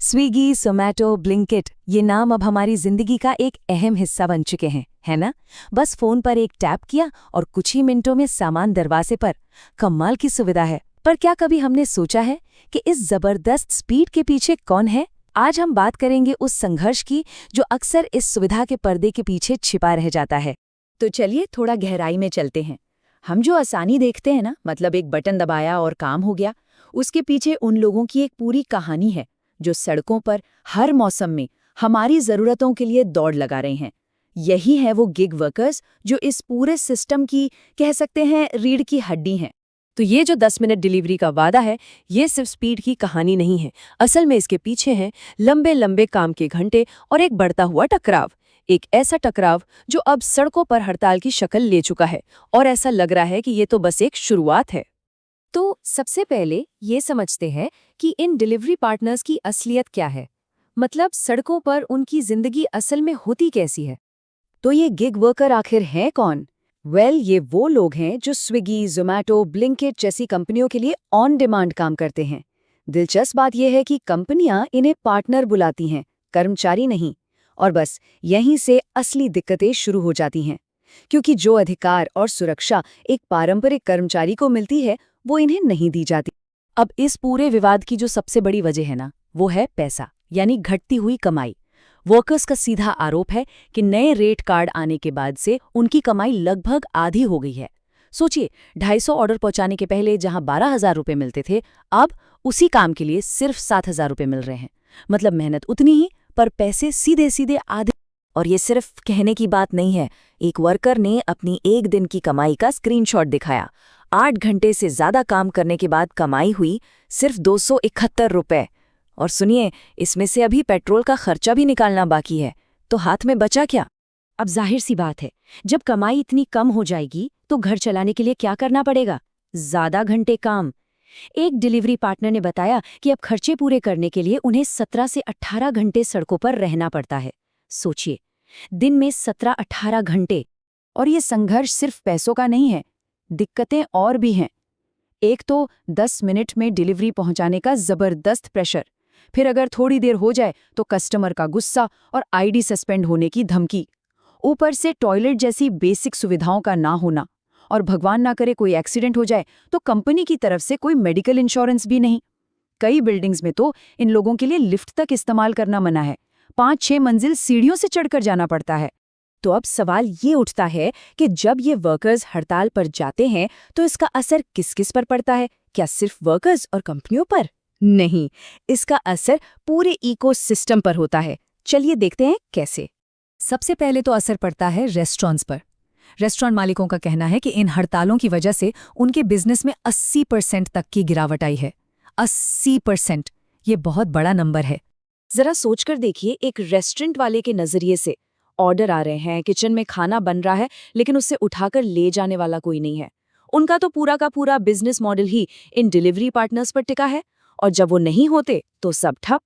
Swiggy, Zomato, Blinkit ये नाम अब हमारी जिंदगी का एक अहम हिस्सा बन चुके हैं, है ना? बस फोन पर एक टैप किया और कुछ ही मिनटों में सामान दरवाजे पर। कमाल की सुविधा है। पर क्या कभी हमने सोचा है कि इस जबरदस्त स्पीड के पीछे कौन है? आज हम बात करेंगे उस संघर्ष की जो अक्सर इस सुविधा के पर्दे के पीछे छिपा रह जाता है। तो चलिए थोड़ा गहराई में चलते हैं। हम जो आसानी देखते हैं ना, मतलब एक बटन दबाया और काम हो गया, उसके पीछे उन लोगों की एक पूरी कहानी है जो सड़कों पर हर मौसम में हमारी ज़रूरतों के लिए दौड़ लगा रहे हैं। यही है वो गिग वर्कर्स जो इस पूरे सिस्टम की, कह सकते हैं, रीढ़ की हड्डी हैं। तो ये जो 10 मिनट डिलीवरी का वादा है, ये सिर्फ स्पीड की कहानी नहीं है। असल में इसके पीछे हैं लंबे लंबे काम के घंटे और एक बढ़ता हुआ टकराव। एक ऐसा टकराव जो अब सड़कों पर हड़ताल की शक्ल ले चुका है, और ऐसा लग रहा है कि ये तो बस एक शुरुआत है। तो सबसे पहले ये समझते हैं कि इन डिलीवरी पार्टनर्स की असलियत क्या है। मतलब सड़कों पर उनकी जिंदगी असल में होती कैसी है। तो ये गिग वर्कर आखिर हैं कौन? ये वो लोग हैं जो स्विगी, ज़ोमैटो, ब्लिंकिट जैसी कंपनियों के लिए ऑन डिमांड काम करते हैं। दिलचस्प बात यह है कि कंपनियां इन्हें पार्टनर बुलाती हैं, कर्मचारी नहीं। और बस यहीं से असली दिक्कतें शुरू हो जाती हैं, क्योंकि जो अधिकार और सुरक्षा एक पारंपरिक कर्मचारी को मिलती है, वो इन्हें नहीं दी जाती। अब इस पूरे विवाद की जो सबसे बड़ी वजह है ना, वो है पैसा, यानी घटती हुई कमाई। वर्कर्स का सीधा आरोप है कि नए रेट कार्ड आने के बाद से उनकी कमाई लगभग आधी हो गई है। सोचिए, 250 ऑर्डर पहुंचाने के पहले जहां 12,000 रुपये मिलते थे, अब उसी काम के लिए सिर्फ 7,000 रुपये मिल रहे हैं। मतलब मेहनत उतनी ही, पर पैसे सीधे सीधे आधे। और ये सिर्फ कहने की बात नहीं है। एक वर्कर ने अपनी एक दिन की कमाई का स्क्रीनशॉट दिखाया। 8 घंटे से ज्यादा काम करने के बाद कमाई हुई सिर्फ 271 रुपये। और सुनिए, इसमें से अभी पेट्रोल का खर्चा भी निकालना बाकी है। तो हाथ में बचा क्या? अब जाहिर सी बात है, जब कमाई इतनी कम हो जाएगी तो घर चलाने के लिए क्या करना पड़ेगा? ज्यादा घंटे काम। एक डिलीवरी पार्टनर ने बताया कि अब खर्चे पूरे करने के लिए उन्हें 17 से 18 घंटे सड़कों पर रहना पड़ता है। सोचिए, दिन में 17-18 घंटे। और ये संघर्ष सिर्फ पैसों का नहीं है, दिक्कतें और भी हैं। एक तो 10 मिनट में डिलीवरी पहुंचाने का जबरदस्त प्रेशर, फिर अगर थोड़ी देर हो जाए तो कस्टमर का गुस्सा और आईडी सस्पेंड होने की धमकी। ऊपर से टॉयलेट जैसी बेसिक सुविधाओं का ना होना, और भगवान ना करे कोई एक्सीडेंट हो जाए तो कंपनी की तरफ से कोई मेडिकल इंश्योरेंस भी नहीं। कई बिल्डिंग्स में तो इन लोगों के लिए लिफ्ट तक इस्तेमाल करना मना है। 5-6 मंजिल सीढ़ियों से चढ़कर जाना पड़ता है। तो अब सवाल ये उठता है कि जब ये वर्कर्स हड़ताल पर जाते हैं तो इसका असर किस किस पर पड़ता है? क्या सिर्फ वर्कर्स और कंपनियों पर? नहीं, इसका असर पूरे इकोसिस्टम पर होता है। चलिए देखते हैं कैसे। सबसे पहले तो असर पड़ता है रेस्टोरेंट्स पर। रेस्टोरेंट मालिकों का कहना है कि इन हड़तालों की वजह से उनके बिजनेस में 80% तक की गिरावट आई है। 80%! ये बहुत बड़ा नंबर है। जरा सोचकर देखिए, एक रेस्टोरेंट वाले के नजरिए से ऑर्डर आ रहे हैं, किचन में खाना बन रहा है, लेकिन उससे उठाकर ले जाने वाला कोई नहीं है। उनका तो पूरा का पूरा बिजनेस मॉडल ही इन डिलीवरी पार्टनर्स पर टिका है, और जब वो नहीं होते तो सब ठप।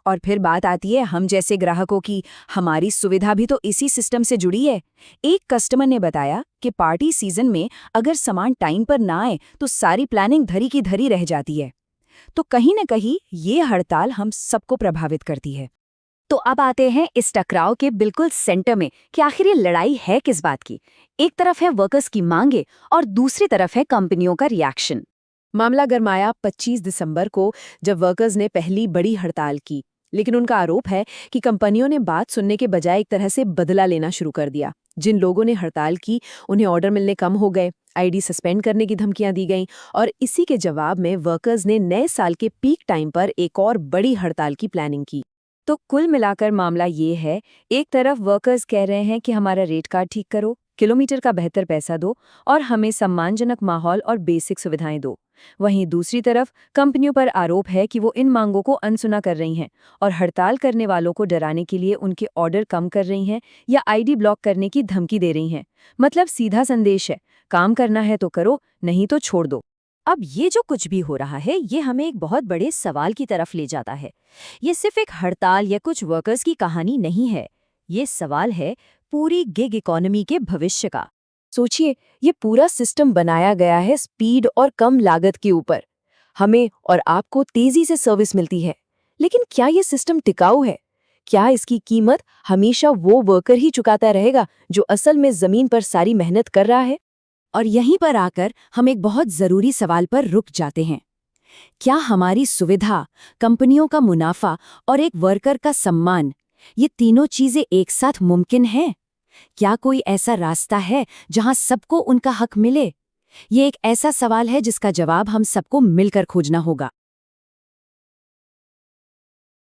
और फिर बात आती है हम जैसे ग्राहकों की। हमारी सुविधा भी तो इसी सिस्टम से जुड़ी है। एक कस्टमर ने बताया कि पार्टी सीजन में अगर सामान टाइम पर ना आए तो सारी प्लानिंग धरी की धरी रह जाती है। तो कहीं न कहीं ये हड़ताल हम सबको प्रभावित करती है। तो अब आते हैं इस टकराव के बिल्कुल सेंटर में कि आखिर ये लड़ाई है किस बात की। एक तरफ है वर्कर्स की मांगे और दूसरी तरफ है कंपनियों का रिएक्शन। मामला गरमाया 25 दिसंबर को, जब वर्कर्स ने पहली बड़ी हड़ताल की। लेकिन उनका आरोप है कि कंपनियों ने बात सुनने के बजाय एक तरह से बदला लेना शुरू कर दिया। जिन लोगों ने हड़ताल की उन्हें ऑर्डर मिलने कम हो गए, आईडी सस्पेंड करने की धमकियां दी गईं, और इसी के जवाब में वर्कर्स ने नए साल के पीक टाइम पर एक और बड़ी हड़ताल की प्लानिंग की। तो कुल मिलाकर मामला ये है, एक तरफ वर्कर्स कह रहे हैं कि हमारा रेट कार्ड ठीक करो, किलोमीटर का बेहतर पैसा दो और हमें सम्मानजनक माहौल और बेसिक सुविधाएं दो। वहीं दूसरी तरफ कंपनियों पर आरोप है कि वो इन मांगों को अनसुना कर रही हैं और हड़ताल करने वालों को डराने के लिए उनके ऑर्डर कम कर रही हैं या आईडी ब्लॉक करने की धमकी दे रही हैं। मतलब सीधा संदेश है, काम करना है तो करो, नहीं तो छोड़ दो। अब ये जो कुछ भी हो रहा है, ये हमें एक बहुत बड़े सवाल की तरफ ले जाता है। ये सिर्फ एक हड़ताल या कुछ वर्कर्स की कहानी नहीं है। ये सवाल है पूरी गिग इकोनॉमी के भविष्य का। सोचिए, ये पूरा सिस्टम बनाया गया है स्पीड और कम लागत के ऊपर। हमें और आपको तेजी से सर्विस मिलती है, लेकिन क्या ये सिस्टम टिकाऊ है? क्या इसकी कीमत हमेशा वो वर्कर ही चुकाता रहेगा जो असल में जमीन पर सारी मेहनत कर रहा है? और यहीं पर आकर हम एक बहुत जरूरी सवाल पर रुक जाते हैं। क्या हमारी सुविधा, कंपनियों का मुनाफा और एक वर्कर का सम्मान, ये तीनों चीजें एक साथ मुमकिन हैं? क्या कोई ऐसा रास्ता है जहां सबको उनका हक मिले? ये एक ऐसा सवाल है जिसका जवाब हम सबको मिलकर खोजना होगा।